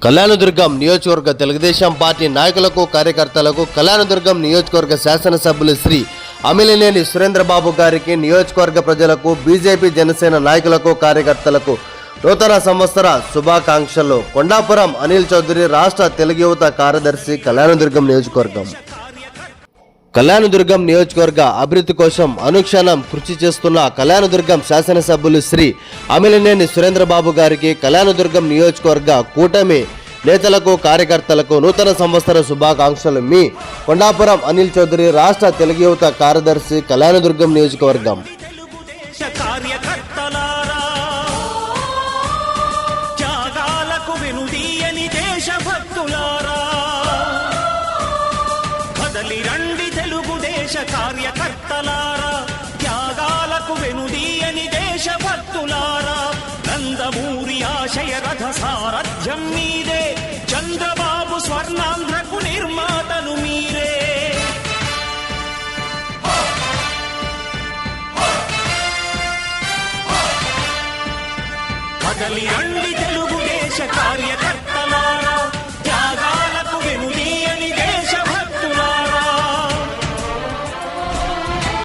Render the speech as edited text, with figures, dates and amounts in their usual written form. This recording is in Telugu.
కళ్యాణదుర్గం నియోజకవర్గ తెలుగుదేశం పార్టీ నాయకులకు కార్యకర్తలకు కళ్యాణదుర్గం నియోజకవర్గ శాసనసభ్యులు శ్రీ అమిలినేని సురేంద్రబాబు గారికి నియోజకవర్గ ప్రజలకు బీజేపీ జనసేన నాయకులకు కార్యకర్తలకు నూతన సంవత్సర శుభాకాంక్షలు. కొండాపురం అనిల్ చౌదరి రాష్ట్ర తెలుగు యువత కార్యదర్శి కళ్యాణదుర్గం నియోజకవర్గం. కళ్యాణదుర్గం నియోజకవర్గ అభివృద్ధి కోసం అనుక్షణం కృషి చేస్తున్న కళ్యాణదుర్గం శాసనసభ్యులు శ్రీ అమిలినేని సురేంద్రబాబు గారికి కళ్యాణదుర్గం నియోజకవర్గ కూటమి నేతలకు కార్యకర్తలకు నూతన సంవత్సర శుభాకాంక్షలు. మీ కొండాపురం అనిల్ చౌదరి రాష్ట్ర తెలుగు యువత కార్యదర్శి కళ్యాణదుర్గం నియోజకవర్గం. కార్యకర్తలారా, త్యాగాలకు వెనుదీయని దేశభక్తులారా, నందమూరి ఆశయ రథ సారథ్యం మీదే, చంద్రబాబు స్వర్ణాంధ్రకు నిర్మాతలు మీరే. కదలి రండి తెలుగుదేశ కార్యకర్తలారా,